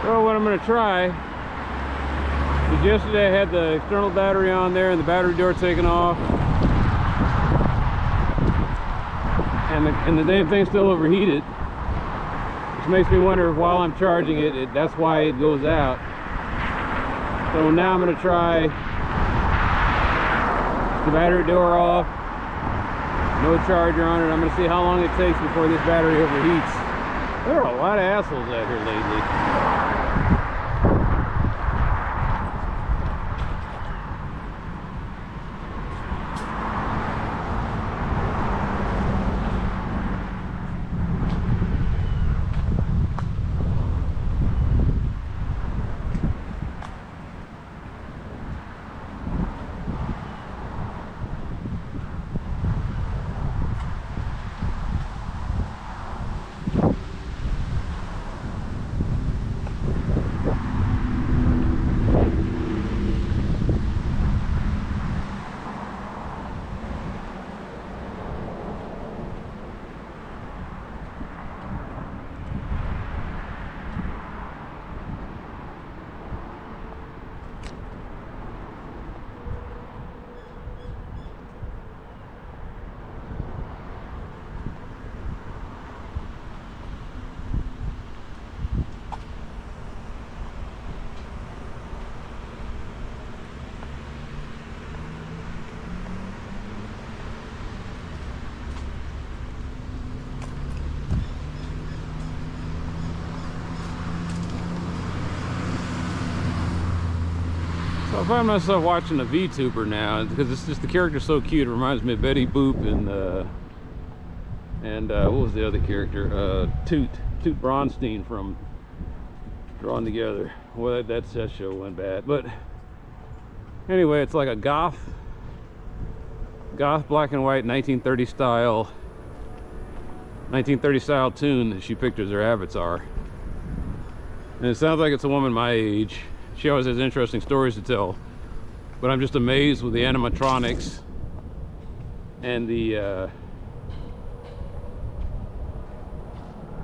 Well, what I'm going to try is yesterday I had the external battery on there and the battery door taken off. And the damn thing's still overheated. Which makes me wonder if while I'm charging it, that's why it goes out. So now I'm going to try the battery door off. No charger on it. I'm going to see how long it takes before this battery overheats. There are a lot of assholes out here lately. I find myself watching a VTuber now because it's just the character's so cute. It reminds me of Betty Boop and what was the other character? Toot Bronstein from Drawn Together. Well, that show went bad, but anyway, it's like a goth black and white 1930 style tune that she picked as her avatar, and it sounds like it's a woman my age. She always has interesting stories to tell, but I'm just amazed with the animatronics and the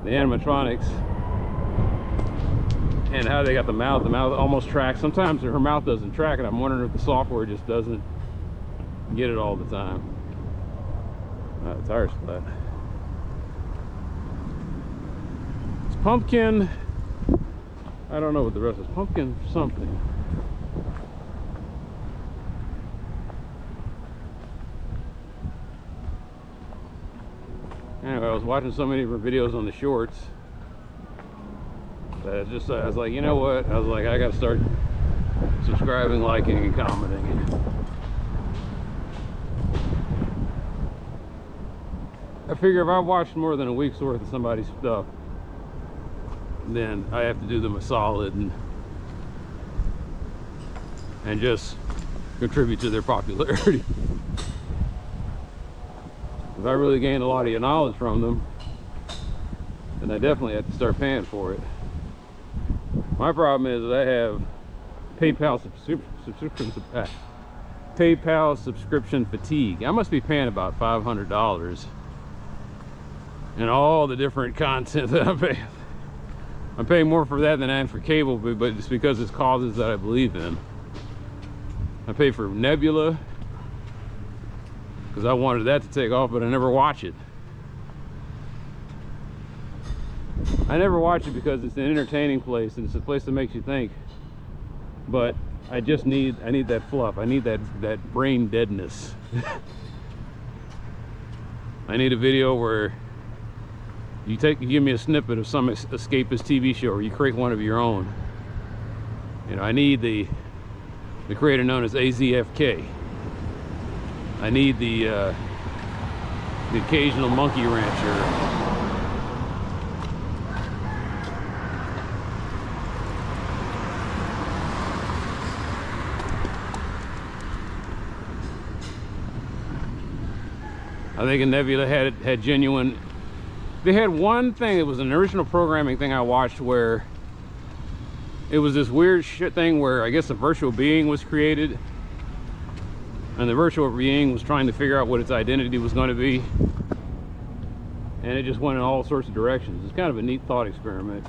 animatronics and how they got the mouth. The mouth almost tracks. Sometimes her mouth doesn't track it. I'm wondering if the software just doesn't get it all the time. The tire's flat. It's pumpkin. I don't know what the rest is. Pumpkin something. Anyway, I was watching so many of her videos on the shorts that I was like, you know what? I was like, I gotta start subscribing, liking, and commenting. I figure if I watched more than a week's worth of somebody's stuff, then I have to do them a solid and just contribute to their popularity. If I really gained a lot of your knowledge from them, then I definitely have to start paying for it. My problem is that I have PayPal subscription fatigue. I must be paying about $500 and all the different content that I'm paying. I'm paying more for that than I am for cable, but it's because it's causes that I believe in. I pay for Nebula because I wanted that to take off, but I never watch it. I never watch it because it's an entertaining place and it's a place that makes you think. But I need that fluff. I need that brain deadness. I need a video where you give me a snippet of some escapist TV show, or you create one of your own. You know, I need the creator known as AZFK. I need the occasional monkey rancher. I think Nebula had genuine. They had one thing. It was an original programming thing I watched where it was this weird shit thing where I guess a virtual being was created, and the virtual being was trying to figure out what its identity was going to be, and it just went in all sorts of directions. It's kind of a neat thought experiment.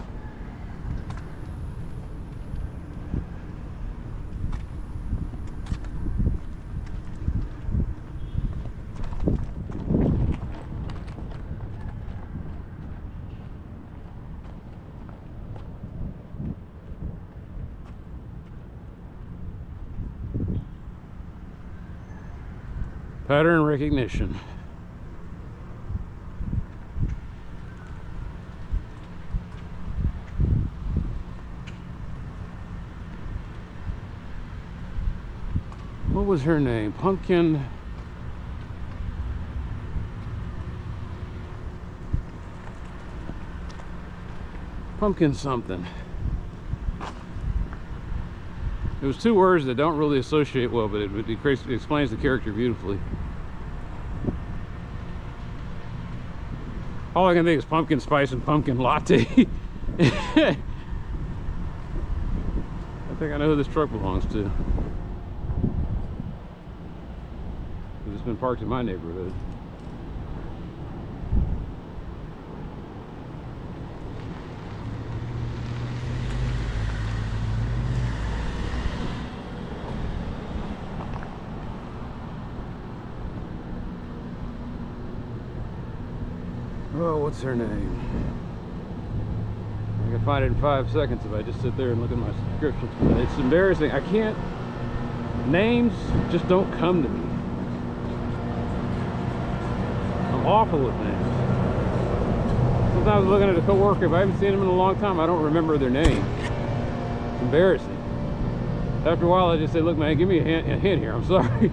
Pattern recognition. What was her name? Pumpkin. Pumpkin something. It was two words that don't really associate well, but it explains the character beautifully. All I can think is pumpkin spice and pumpkin latte. I think I know who this truck belongs to. It's been parked in my neighborhood. Oh, what's her name? I can find it in 5 seconds if I just sit there and look at my subscriptions. It's embarrassing. I can't. Names just don't come to me. I'm awful with names. Sometimes looking at a coworker, if I haven't seen them in a long time, I don't remember their name. It's embarrassing. After a while, I just say, "Look, man, give me a hint here. I'm sorry."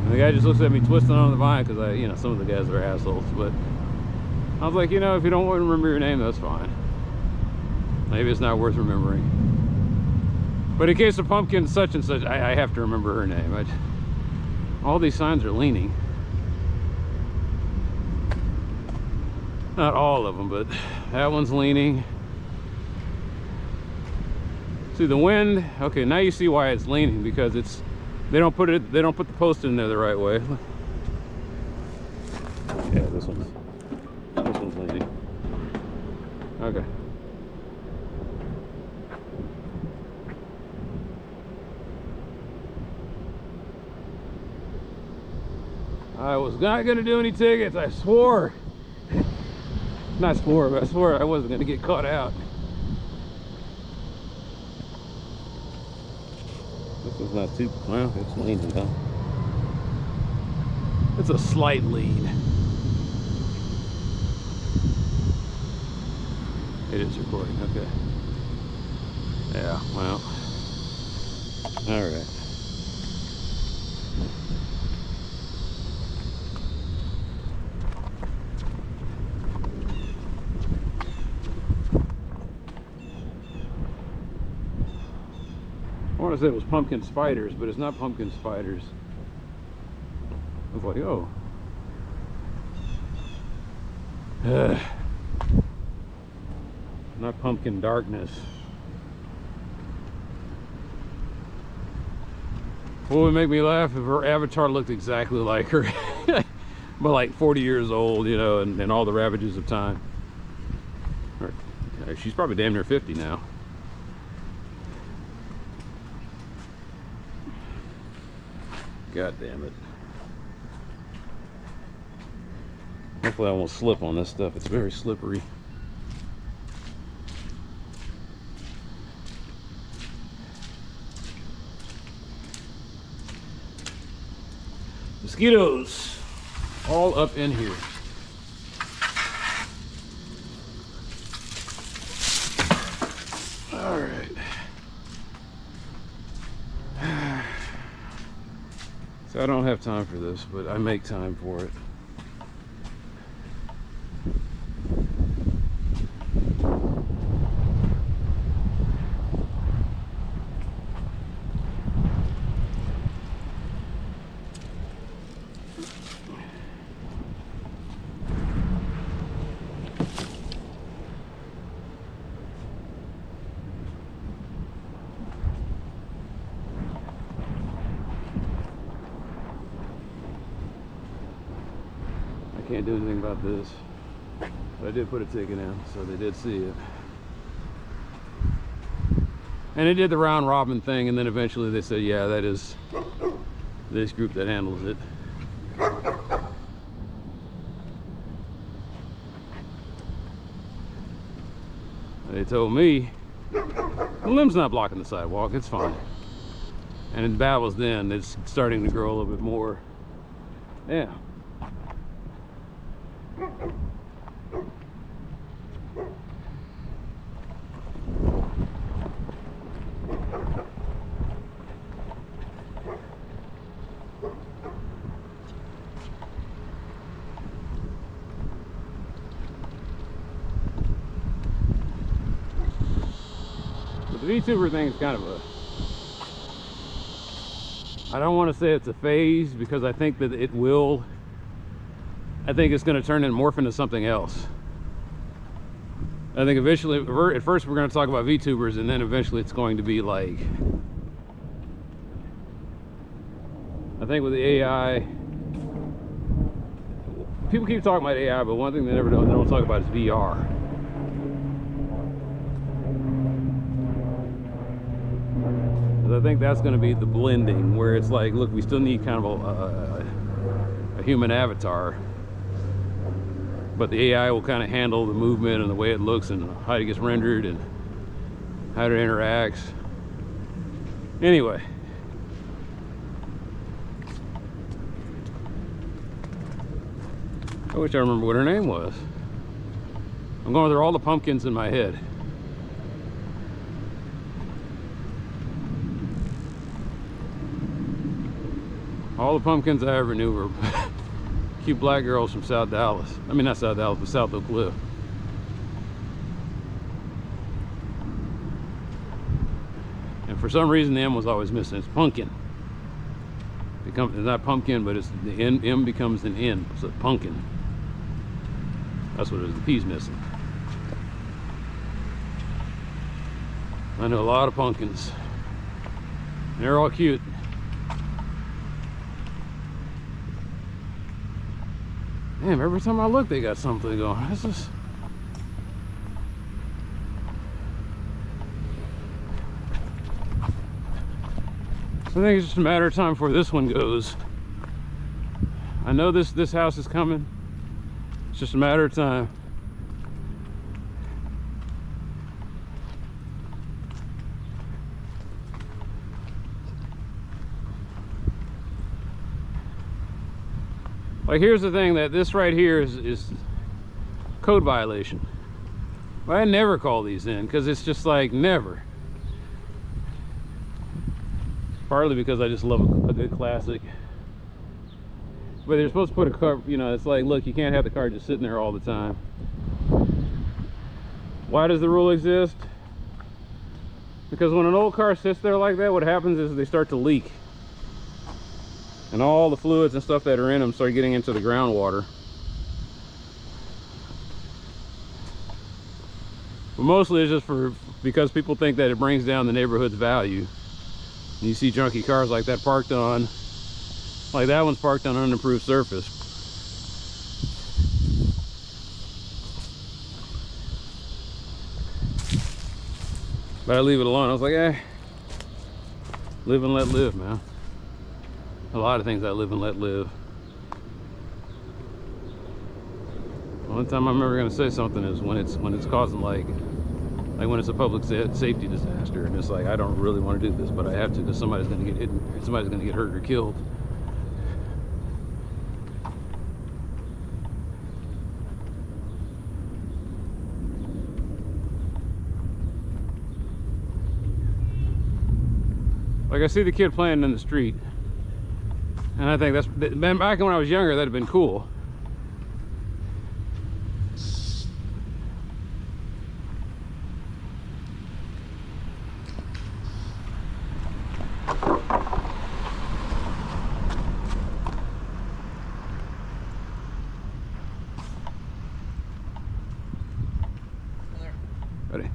The guy just looks at me twisting on the vine because you know, some of the guys are assholes. But I was like, you know, if you don't want to remember your name, that's fine. Maybe it's not worth remembering. But in case of pumpkin such and such, I have to remember her name. All these signs are leaning. Not all of them, but that one's leaning. See the wind. Okay, now you see why it's leaning, because it's. They don't put the post in there the right way. Yeah, this one's leaning. Okay. I was not gonna do any tickets, I swore. Not swore, but I swore I wasn't gonna get caught out. This is not too, well, it's leaning though. It's a slight lean. It is recording, okay. Yeah, well, all right. I want to say it was pumpkin spiders, but it's not pumpkin spiders. I was like, oh. Not pumpkin darkness. What would make me laugh if her avatar looked exactly like her, but like 40 years old, you know, and all the ravages of time. She's probably damn near 50 now. God damn it. Hopefully I won't slip on this stuff. It's very slippery. Mosquitoes all up in here. All right. So I don't have time for this, but I make time for it. Can't do anything about this, but I did put a ticket in, so they did see it. And it did the round robin thing, and then eventually they said, yeah, that is this group that handles it. They told me the limb's not blocking the sidewalk, it's fine. And that was then. It's starting to grow a little bit more. Yeah. But the VTuber thing is kind of a, I don't want to say it's a phase, because I think that it will, I think it's going to turn and morph into something else. I think eventually, at first we're going to talk about VTubers, and then eventually it's going to be like, I think with the AI, people keep talking about AI, but one thing they don't talk about is VR. I think that's going to be the blending, where it's like, look, we still need kind of a human avatar, but the AI will kind of handle the movement and the way it looks and how it gets rendered and how it interacts. Anyway, I wish I remember what her name was. I'm going through all the pumpkins in my head. All the pumpkins I ever knew were cute black girls from South Dallas. I mean, not South Dallas, but South Oak Cliff. And for some reason, the M was always missing. It's pumpkin. It's not pumpkin, but it's the M becomes an N, so pumpkin. That's what it is. The P's missing. I know a lot of pumpkins. They're all cute. Damn, every time I look, they got something going. This is... So I think it's just a matter of time before this one goes. I know this house is coming. It's just a matter of time. Like, here's the thing, that this right here is code violation. Well, I never call these in, because it's just like, never. Partly because I just love a good classic. But they're supposed to put a car, you know, it's like, look, you can't have the car just sitting there all the time. Why does the rule exist? Because when an old car sits there like that, what happens is they start to leak. And all the fluids and stuff that are in them start getting into the groundwater. But mostly it's just because people think that it brings down the neighborhood's value. And you see junky cars like that parked on, like that one's parked on an unimproved surface. But I leave it alone. I was like, eh, live and let live, man. A lot of things I live and let live. One time I'm ever gonna say something is when it's causing like when it's a public safety disaster, and it's like, I don't really want to do this, but I have to, because somebody's gonna get hit, somebody's gonna get hurt or killed. Like, I see the kid playing in the street. And I think that's, back when I was younger, that'd have been cool. Ready?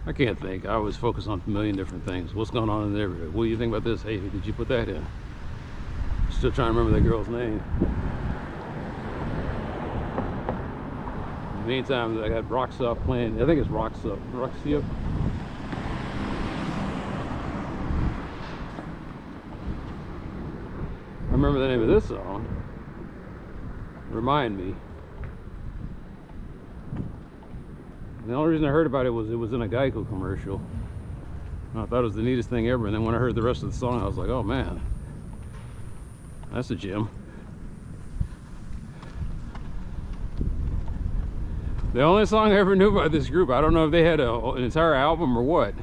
I can't think. I always focus on a million different things. What's going on in the neighborhood? What do you think about this? Hey, did you put that in? Still trying to remember that girl's name. In the meantime, I got Roxup playing. I think it's Roxup. Roxup. remember the name of this song. Remind Me. The only reason I heard about it was in a Geico commercial. I thought it was the neatest thing ever, and then when I heard the rest of the song, I was like, oh man, that's a gem. The only song I ever knew by this group, I don't know if they had an entire album or what.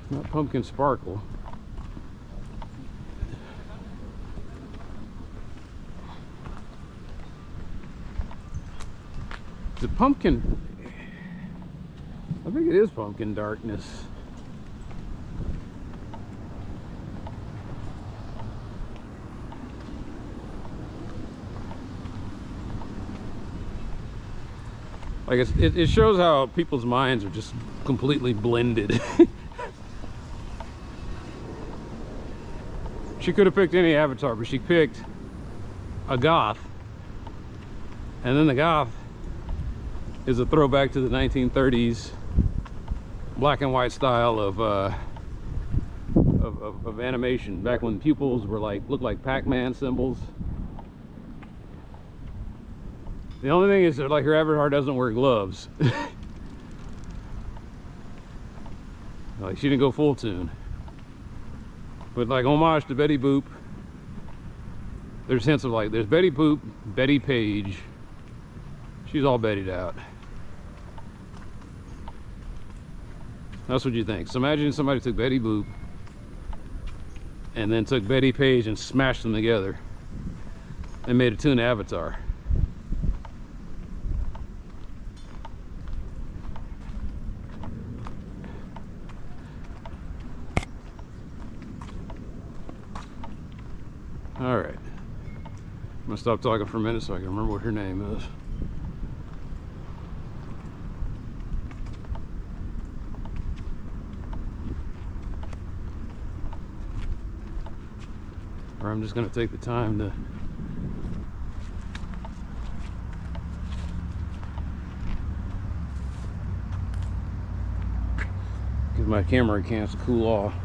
Not Pumpkin Sparkle. The pumpkin, I think it is Pumpkin Darkness. Like it shows how people's minds are just completely blended. She could have picked any avatar, but she picked a goth. And then the goth is a throwback to the 1930s black and white style of animation, back when pupils were looked like Pac-Man symbols. The only thing is that like her avatar doesn't wear gloves. Like she didn't go full tune. But like homage to Betty Boop, there's hints of like, there's Betty Boop, Betty Page. She's all Betty'd out. That's what you think. So imagine somebody took Betty Boop and then took Betty Page and smashed them together and made a tune avatar. All right, I'm gonna stop talking for a minute so I can remember what her name is. Or I'm just gonna take the time to give my camera a chance to cool off.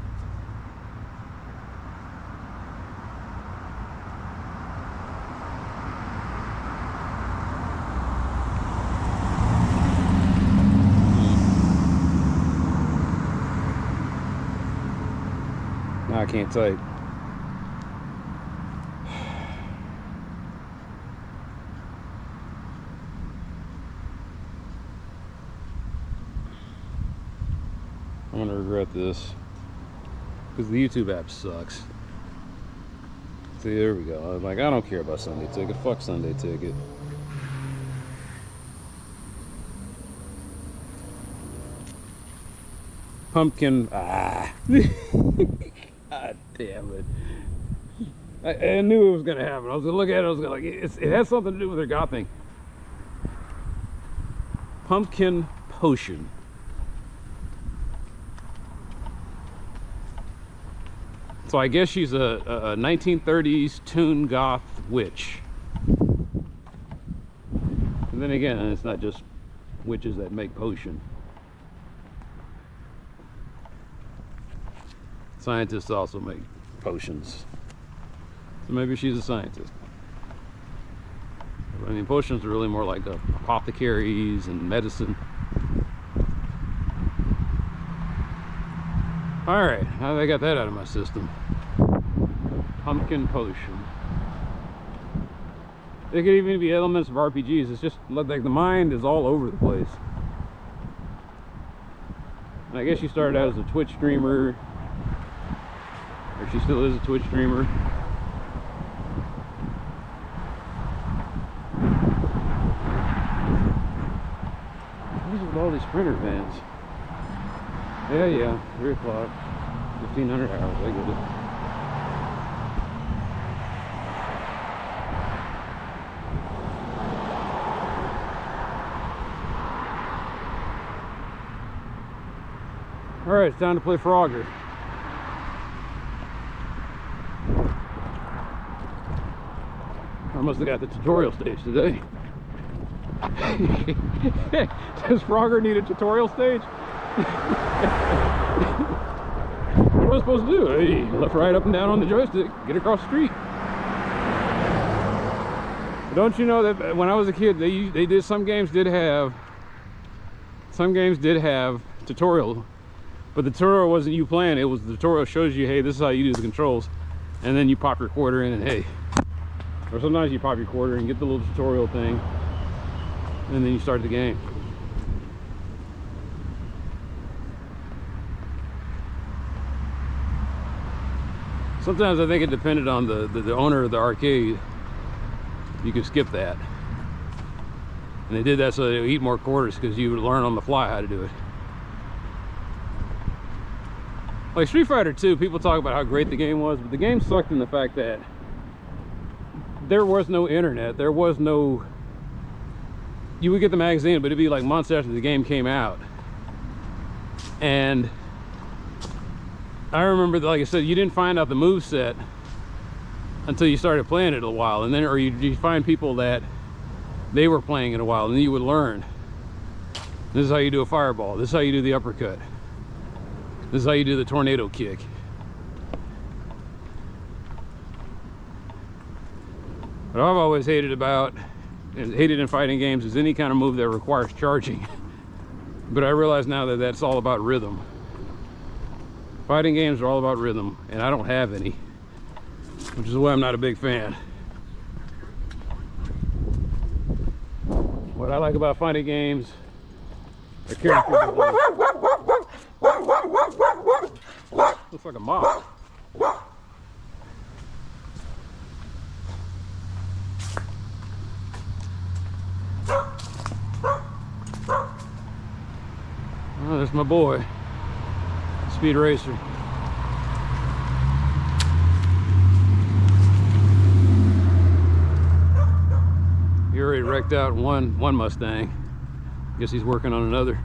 Now I can't type. I'm gonna regret this because the YouTube app sucks. See, there we go. I'm like, I don't care about Sunday Ticket. Fuck Sunday Ticket. Pumpkin. Ah. God damn it. I knew it was gonna happen. I was gonna look at it. I was gonna like, it has something to do with their goth thing. Pumpkin Potion. So I guess she's a 1930s tune goth witch. And then again, it's not just witches that make potion. Scientists also make potions. So maybe she's a scientist. I mean, potions are really more like apothecaries and medicine. All right, now that I got that out of my system. Pumpkin Potion. There could even be elements of RPGs. It's just like the mind is all over the place. And I guess she started out as a Twitch streamer, or she still is a Twitch streamer. What is with all these sprinter vans? Yeah, 3 o'clock, 1,500 hours, I get it. Alright, it's time to play Frogger. I must have got the tutorial stage today. Does Frogger need a tutorial stage? What am I supposed to do? Hey, left, right, up and down on the joystick, get across the street. Don't you know that when I was a kid, they did, some games did have tutorial, but the tutorial wasn't you playing, it was the tutorial shows you, hey, this is how you do the controls, and then you pop your quarter in and hey. Or sometimes you pop your quarter and get the little tutorial thing, and then you start the game. Sometimes I think it depended on the owner of the arcade. You could skip that. And they did that so they would eat more quarters because you would learn on the fly how to do it. Like Street Fighter 2, people talk about how great the game was, but the game sucked in the fact that there was no internet. There was no... You would get the magazine, but it'd be like months after the game came out. And I remember, like I said, you didn't find out the moveset until you started playing it a while, and then, or you find people that they were playing it a while, and then you would learn. This is how you do a fireball. This is how you do the uppercut. This is how you do the tornado kick. What I've always hated in fighting games is any kind of move that requires charging. But I realize now that that's all about rhythm. Fighting games are all about rhythm, and I don't have any, which is why I'm not a big fan. What I like about fighting games are character development. Looks like a moth. Oh, there's my boy, Speed Racer. He already wrecked out one Mustang. Guess he's working on another.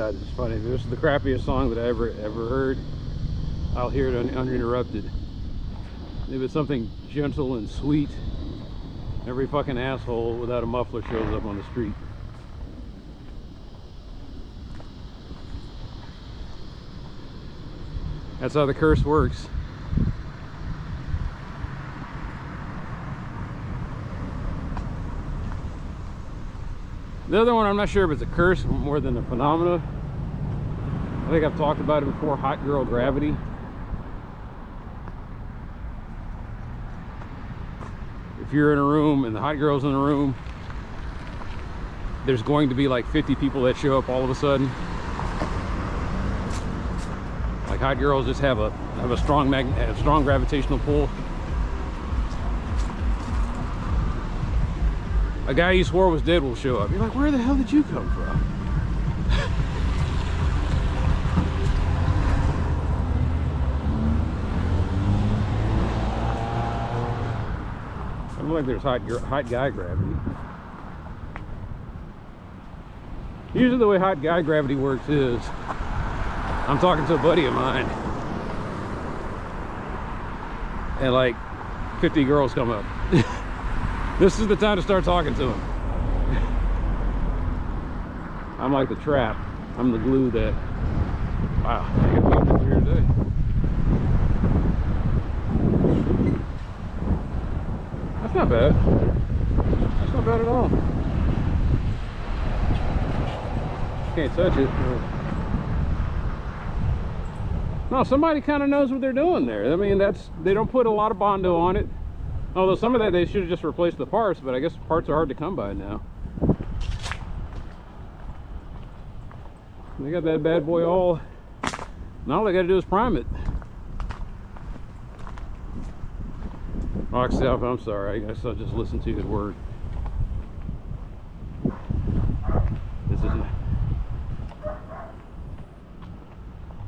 It's funny. If this is the crappiest song that I ever heard, I'll hear it uninterrupted. If it's something gentle and sweet, every fucking asshole without a muffler shows up on the street. That's how the curse works. The other one, I'm not sure if it's a curse more than a phenomena. I think I've talked about it before, hot girl gravity. If you're in a room and the hot girl's in a room, there's going to be like 50 people that show up all of a sudden. Like hot girls just have a strong gravitational pull. A guy you swore was dead will show up. You're like, where the hell did you come from? like there's hot guy gravity. Usually the way hot guy gravity works is, I'm talking to a buddy of mine, and like 50 girls come up. This is the time to start talking to them. I'm like the trap. I'm the glue that, wow, I got people here today. That's not bad. That's not bad at all. Can't touch it. No, somebody kind of knows what they're doing there. I mean, they don't put a lot of Bondo on it. Although some of that they should have just replaced the parts, but I guess parts are hard to come by now. They got that bad boy all they got to do is prime it. Oxy, I'm sorry, I guess I'll just listen to his word. This is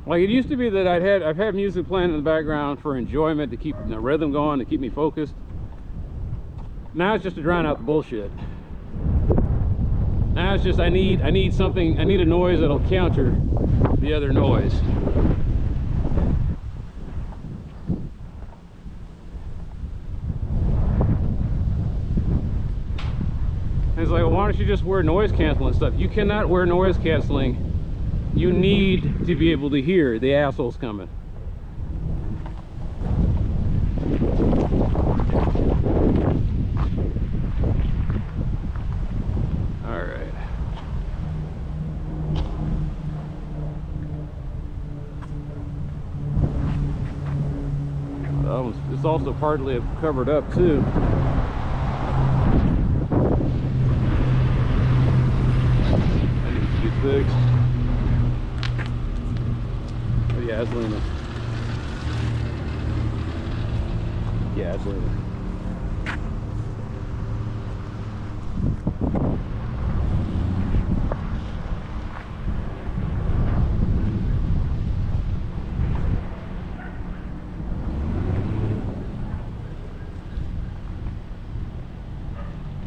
like, it used to be that I've had music playing in the background for enjoyment, to keep the rhythm going, to keep me focused. Now it's just to drown out the bullshit. Now it's just I need something, I need a noise that'll counter the other noise. And it's like, well, why don't you just wear noise canceling stuff? You cannot wear noise canceling. You need to be able to hear the assholes coming. It's also partly covered up too. That needs to be fixed. Oh yeah, it's leaning. Yeah, it's leaning.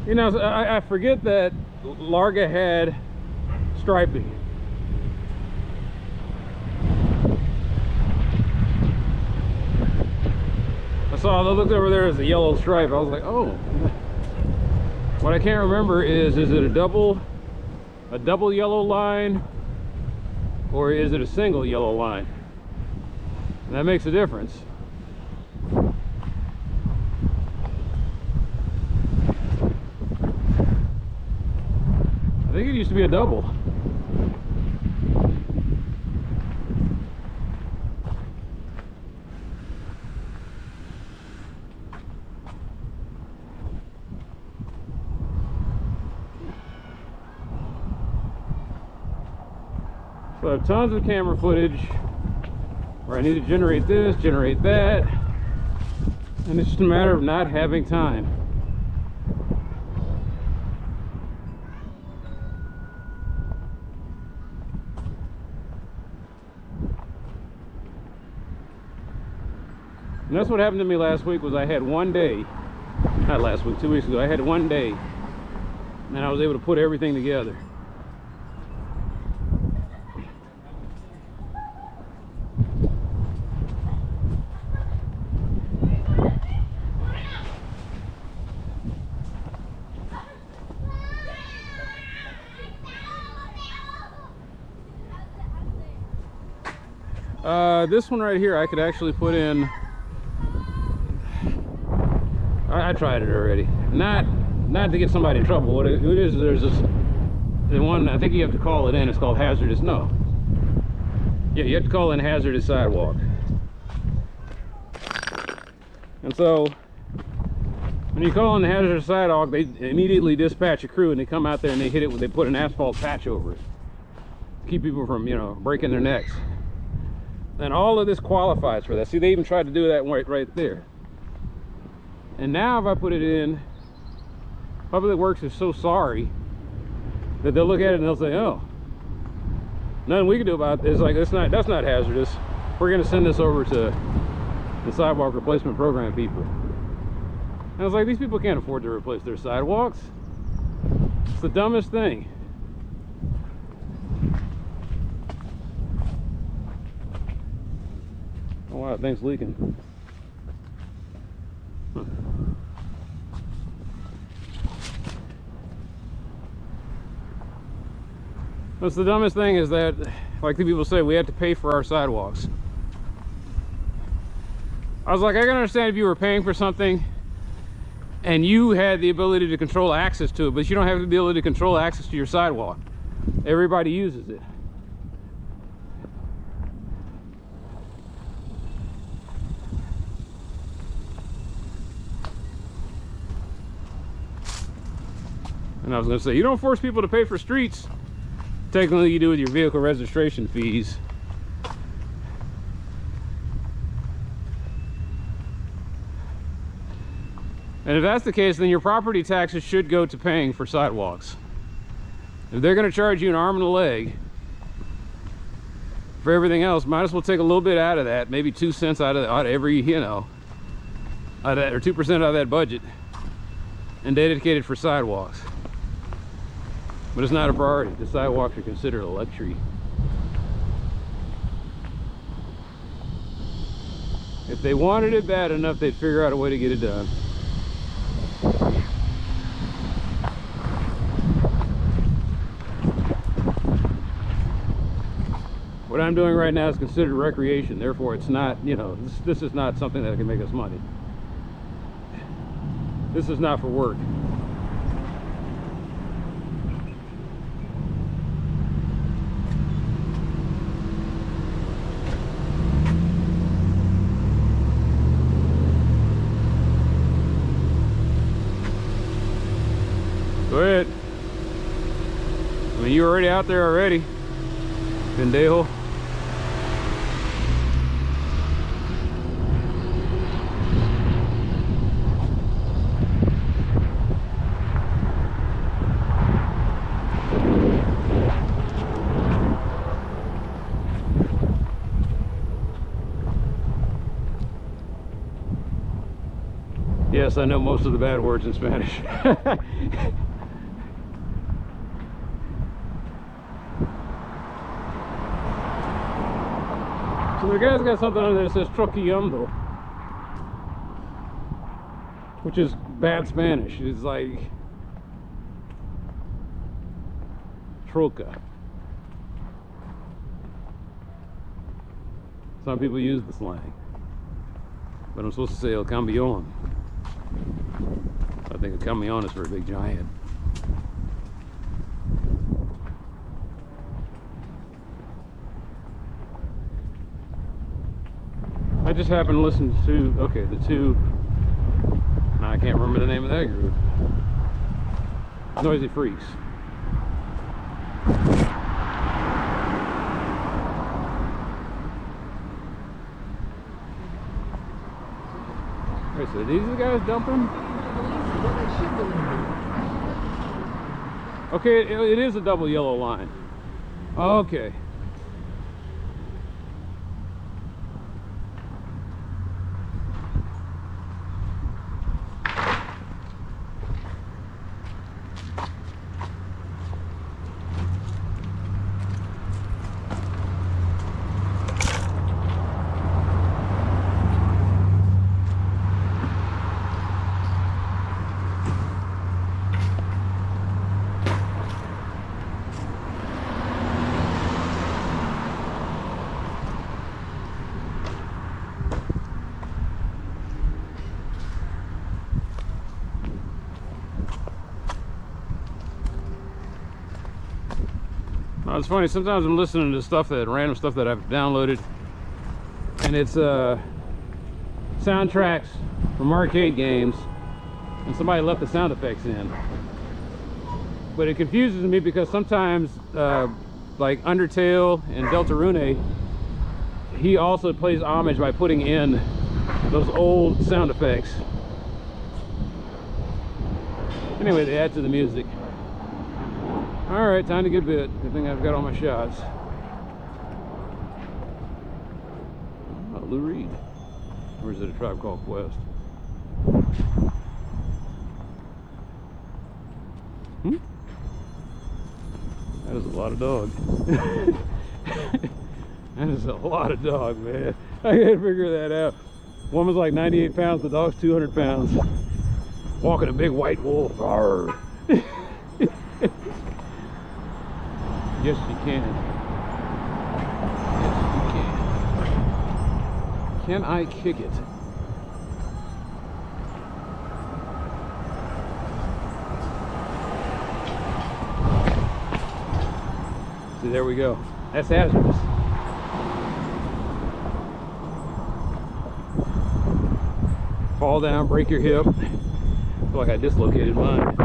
You know, I forget that Larga had striping. I looked over there as a yellow stripe. I was like, oh. What I can't remember is it a double yellow line, or is it a single yellow line? And that makes a difference. I think it used to be a double. So I have tons of camera footage where I need to generate this, generate that, and it's just a matter of not having time. And that's what happened to me last week. Was I had one day, not last week, 2 weeks ago, I had one day, and I was able to put everything together. This one right here, I could actually put in. I tried it already. Not to get somebody in trouble. What it is, there's this the one, I think you have to call it in. It's called hazardous. No. Yeah, you have to call in hazardous sidewalk. And so when you call in the hazardous sidewalk, they immediately dispatch a crew and they come out there and they hit it. They put an asphalt patch over it to keep people from, you know, breaking their necks. And all of this qualifies for that. See, they even tried to do that right there. And now if I put it in, Public Works is so sorry that they'll look at it and they'll say, oh, nothing we can do about this. Like, that's not hazardous. We're going to send this over to the sidewalk replacement program people. I was like, these people can't afford to replace their sidewalks. It's the dumbest thing. Oh wow, that thing's leaking. Huh. That's the dumbest thing, is that, like the people say, we have to pay for our sidewalks. I was like, I can understand if you were paying for something and you had the ability to control access to it, but you don't have the ability to control access to your sidewalk. Everybody uses it. And I was going to say, you don't force people to pay for streets. Technically, you do with your vehicle registration fees. And if that's the case, then your property taxes should go to paying for sidewalks. If they're going to charge you an arm and a leg for everything else, might as well take a little bit out of that, maybe 2 cents out of every, you know, out of that, or 2% out of that budget, and dedicate it for sidewalks. But it's not a priority. The sidewalks are considered a luxury. If they wanted it bad enough, they'd figure out a way to get it done. What I'm doing right now is considered recreation, therefore it's not, you know, this is not something that can make us money. This is not for work. Go ahead. I mean, you're already out there already, pendejo. Yes, I know most of the bad words in Spanish. So the guy's got something on there that says troquillando, which is bad Spanish. It's like troca. Some people use the slang, but I'm supposed to say el camión. I think a camión is for a big giant. I just happened to listen to, okay, the two, now I can't remember the name of that group. Noisy Freaks. Wait, so these are the guys dumping? Okay, it is a double yellow line. Okay. It's funny, sometimes I'm listening to stuff that, random stuff that I've downloaded, and it's soundtracks from arcade games, and somebody left the sound effects in. But it confuses me because sometimes, like Undertale and Deltarune, he also plays homage by putting in those old sound effects. Anyway, they add to the music. Alright, time to get bit. Good thing I've got all my shots. Oh, Lou Reed. Or is it a Tribe Called Quest? That is a lot of dog. That is a lot of dog, man. I can't figure that out. Woman's like 98 pounds, the dog's 200 pounds. Walking a big white wolf. Arr. Yes, you can. Yes, you can. Can I kick it? See, there we go. That's hazardous. Fall down, break your hip. I feel like I dislocated mine.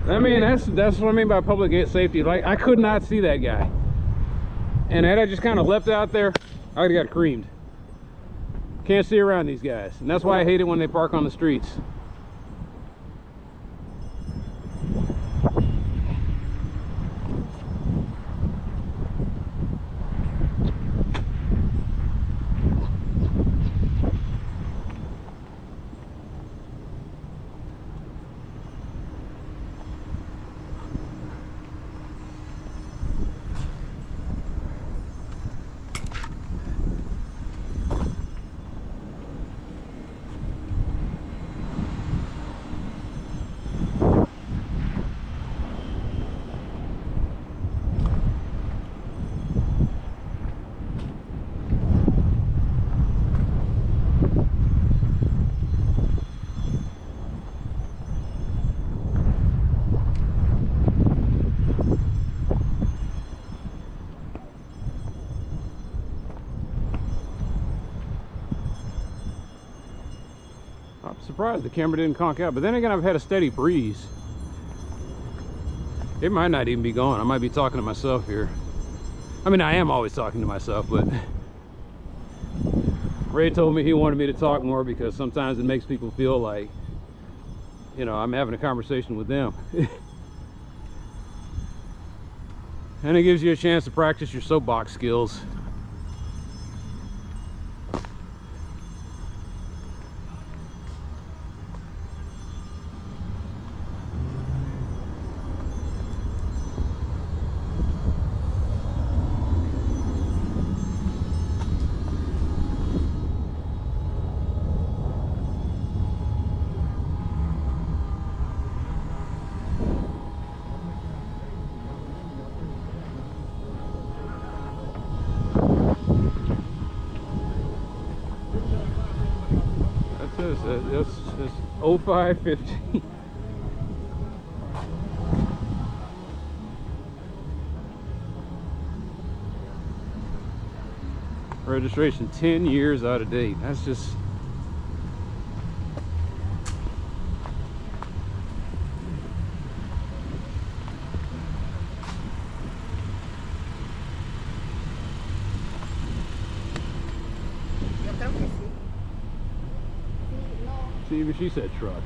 I mean, that's what I mean by public safety. Like, I could not see that guy, and had I just kind of left out there, I would have got creamed. Can't see around these guys, and that's why I hate it when they park on the streets. I'm surprised the camera didn't conk out, but then again, I've had a steady breeze. It might not even be going. I might be talking to myself here. I mean, I am always talking to myself, but Ray told me he wanted me to talk more because sometimes it makes people feel like, you know, I'm having a conversation with them. And it gives you a chance to practice your soapbox skills. That's 0550. Registration 10 years out of date. That's just... Yo creo que sí. Sí, no. See, even she said truck.